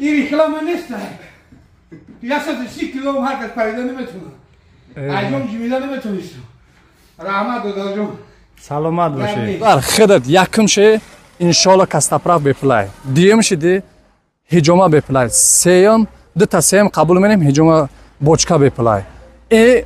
این ریکلام نیست. 130 کیلو هر کس پریده نمیتونه. ایام جمیده نمیتونیست. رحمت دادا جون. سلامت باشی. بر خودت یکم شه انشالله کاستاپراف بپلای. دیم شدی هجوما بپلای. سیام دو تا سیام قبول منیم هجوما بوچکا بپلای. این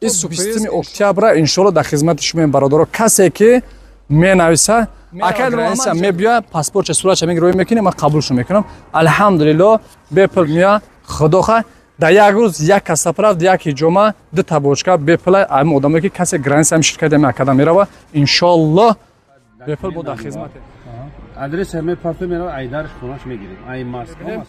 سیستم اکتبر انشالله در خدمت شما برادران کسی که می نویسه اکل رئیسم می بیا پاسپورت چه صورت میگه روی میکنه من قبولش میکنم الحمدلله بپل میا خدا خو در یک روز یک کاستاپراف یک هجوما دو تا بوچکا بپلای ام آدمی که کسی گرانس هم شرکت می اکادمی میره انشالله بپل بود در خدمت آدرس همه پارت میره ایدارش خونش میگیریم ای ماسکو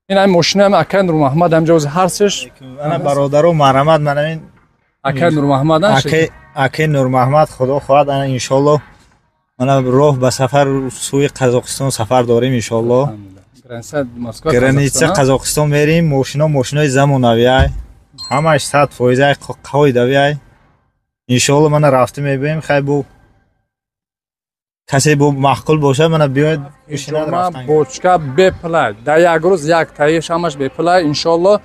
این ماشین هم اکن نور محمد امجاز هرسش انا برادرم مرحمت من این اکن نور محمد اکن نور محمد خدا خواهد انا ان شاء الله من روح به سفر سوی قزاقستان سفر داریم ان شاء الله گرانیتسا قزاقستان میریم ماشینای زمانوی همش 100% قاعده ان شاء الله من رفته میبینیم خیلی بو کسی بو معقول باشه من بیاید ایشون بوچکا بپلای در یک روز یک تایش همش بپلای ان شاء الله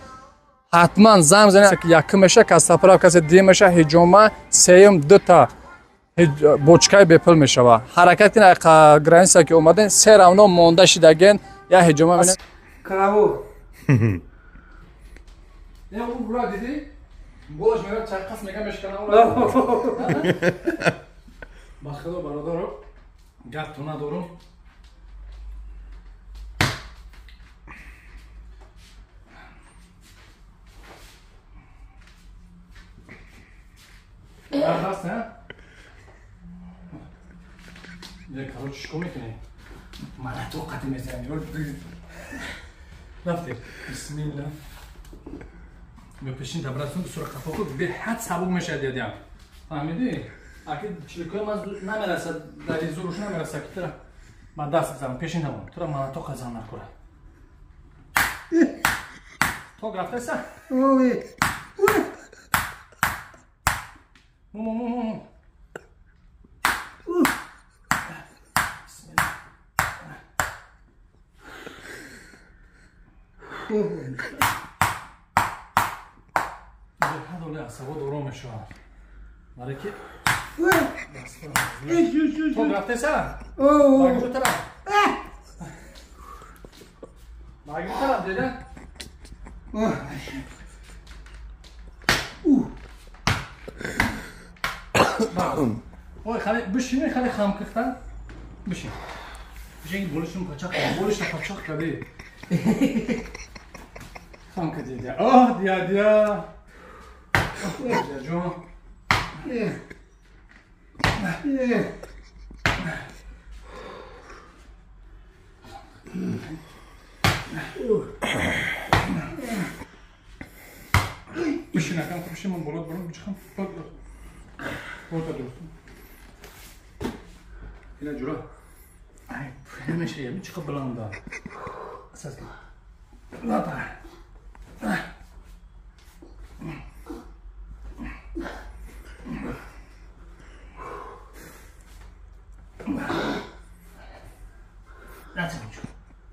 حتما زنگ بزنید که یکم میشه کاستاپراف کسی دیم میشه هجوما سیم دو تا بوچکای بپل میشه و حرکت کنه گرانسا که اومدن سه راوند مونده شدگن یا هجوما ببینید کراو نه اون برا دیدی گوش میاد چرخس میگم مشکنه اون با خدا برادر گپ تو ندارم راست نه یک کارو چیکار میکنی من تو قطع میزنی رفتی بسم الله به پیشین دبراتون سر قفاقو به حد سبک میشه دیدم فهمیدی اگه چیکار من نمیرسه در زورش نمیرسه که ترا من دست بزنم پیشین دمون تو من تو قزان نکنه تو گفته سا اوه مو هذول عصابات دورهم الشهر مالك تو رفته سر باقي ترى دیده اوه خاله بشینه خاله خام کردن بشین بشین بولشون پاچاق کرده خام کرده آه دیا جون بشین اکم بشین من بولاد بچخم بود اینا جورا ای نمیشه یه چقدر بلند دار اساس کن لا تا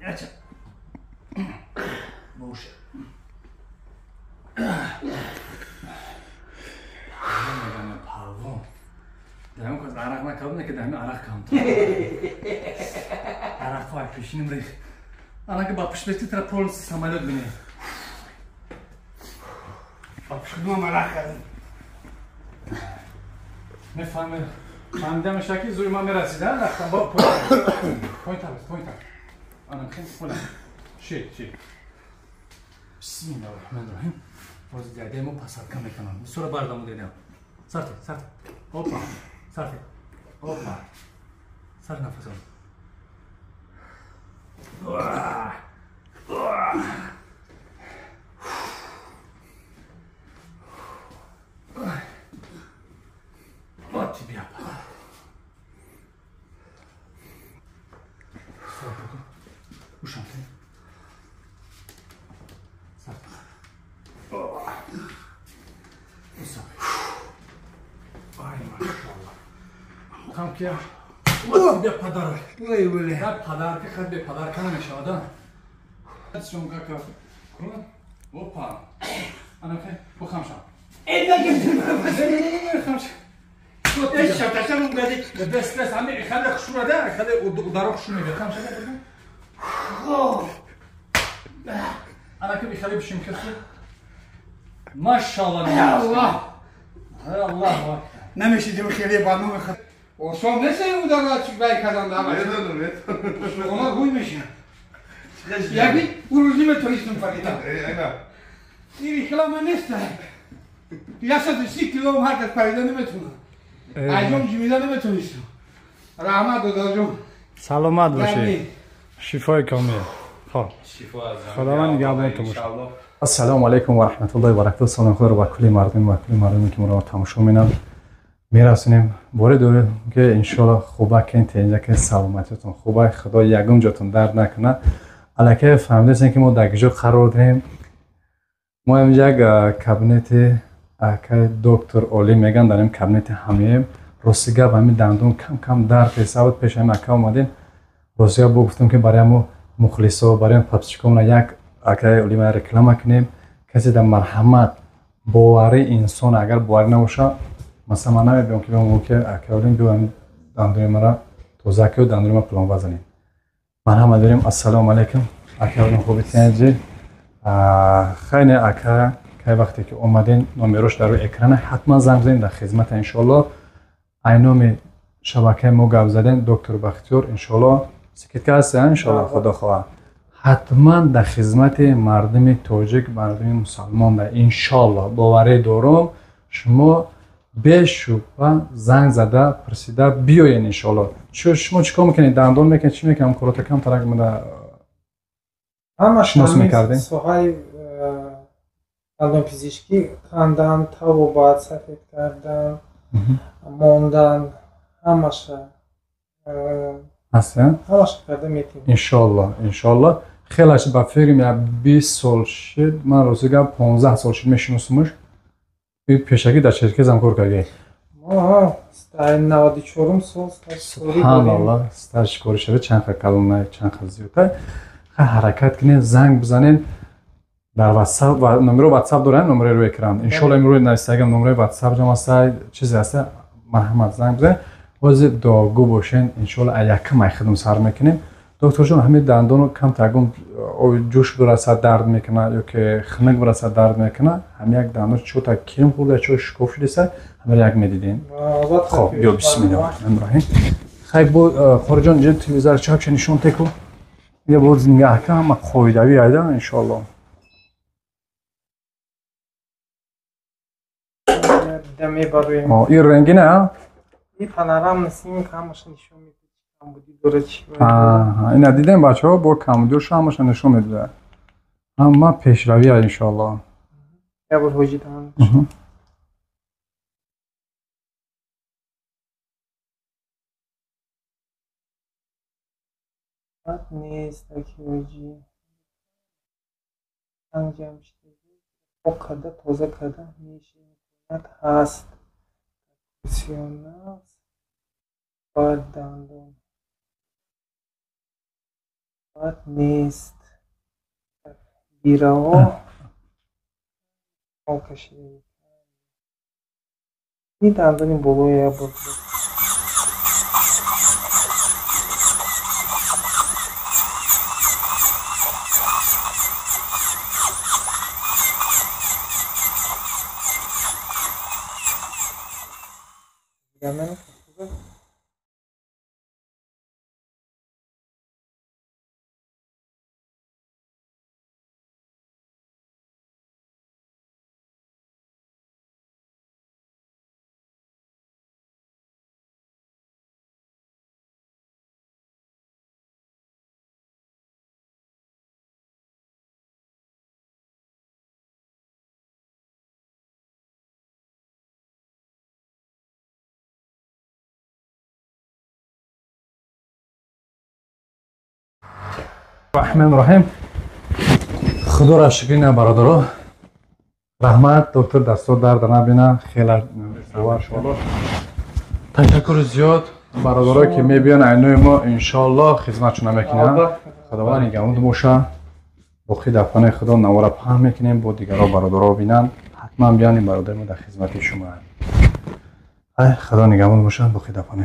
Yaça. Boş. Pardon. Devam kız arakma kaldı ne ki devam arak kaldı. Arak var peşinim re. Ana ki bakış bekti tra prolus samolyot bine. Bakışıma merak kaldım. Ne fahme. Fahmedem şaki zuyma merasi da raktan bak point. Ana kim falan. Şey. Bismillahirrahmanirrahim. Roz diyademo pasat kam mekanam. Sonra bardamı dedim. Sart. Hoppa. Sart nefes al. Bak bir yap. Uşantı. Sart. Ay maşallah. Tam ki ya. Bir padar. Vay. Ya padar ki kadar padar kanı meşada. شونگا که کرون وپا انا که بخمشم اینا گفتم خمش ايش شفتم قاعد بس عمي خلي خشونه ده خلي ودارو خشونه ده خمسه ده انا كيف يخلي بشم كسر ما شاء الله يا الله يا الله اكبر نمشي دي خيلي بانو خ وشو نسي ودارو باي كلام ده ona buymuş ya. Ya bir uruzime turistim farkında. İyi reklama nesta. Piyasa da 6 kilo hareket paydanı mı tunu? Ayom jimidanı mı turistim? Rahmat dodacım. سلامت باشی شفای کامل خب خداوند نگهدارتون باشه السلام علیکم و رحمت الله و برکاته سلام خدا رو با کلی مردم و کلی مردمی که ما رو تماشا می‌کنن میرسونیم باره دوره که ان شاء الله خوبه که اینجا که سلامتیتون خوبه خدا یگم جاتون درد نکنه الکی فهمیدین که ما در گجا قرار داریم ما اینجا یک کابینت که دکتر اولی میگن داریم کابینت همیم روسیگا با همین دندون کم کم درد حسابت پیش هم اکا اومدین روسیگا با گفتم که برای ما مخلصا برای پاپچیکمون یک اکا اولی ما رکلام کنیم کسی در مرحمت باوری انسان اگر باوری نباشه مثلا من نمی‌بینم که بگم که اکا اولی بیایم دندون ما را توزیع کنیم دندون ما پلان بزنیم مرحمت داریم السلام علیکم اکا اولی خوبیتین جی خیلی اکا که وقتی که اومدین نمرش در روی اکران حتما زنگ بزنید در خدمت ان شاء الله اینومی شبکه ما گپ زدن دکتر بختیار ان شاء الله سکت هست ان شاء الله خدا خواه حتما در خدمت مردم تاجیک مردم مسلمان در ان شاء الله باوری دارم شما به شبه زنگ زده پرسیده بیاین ان شاء الله شما چیکار میکنید دندون میکنید چی میکنم کارات کم ترک مده همش میکردین سوهای دندون پزشکی کندن طبابت سفید کردن موندن همش هستن همش کرده میتونیم ان شاء الله خیلیش با فکر 20 سال شد من روزگار 15 سال شد میشناسمش پیشکی در شرکت هم کار کردی ما در 94 سال سبحان الله استاج کار شده چند خیلی کلمه چند خیلی زیاده حرکت کنین زنگ بزنین در واتساپ و نمره واتساپ دارن نمره رو اکران ان شاء الله امروز در اینستاگرام نمره واتساپ جمع است چیزی هست مرحمت زنگ بزنین باز داغو باشین ان شاء الله یکم خدمت سر میکنیم دکتر جان همین دندون کم تگم جوش برسد درد میکنه یا که خنک برسد درد میکنه هم یک دندون چو تا کریم خورده چو شکوف شده همه یک میدیدین خب بیا بسم الله الرحمن الرحیم خیلی بود خور جان اینجا تلویزیون چاپ چه نشون تکو یه بود نگاه که هم خویدوی ایده ان شاء الله دمی بروی این رنگینه این پنرام نسیم کامش نشون میده کمبودی داره چی این دیدن بچه ها با کمبودیش همش نشون میده اما پیشروی ان شاء الله یا بود وجود هم بد نیست که وجی انجام شده خوب کرده تازه کرده میشه هست بسیار باید دندون باید نیست بیرها کشیده این دندونی بلوی بود Yanlarına katıldı. الرحمن الرحیم خدا را شکرین برادرها رحمت دکتر دستور درد نبینه خیلی سوار شما تشکر زیاد برادرها که میبین اینوی ما انشالله خدمتشون میکنن خداوند نگهدار باشه با خدافان خدا نوارا پهم میکنیم با دیگرها برادرها بینن حتما بیانیم برادر ما در خدمت شما. خدا نگهبان باشن با خدافان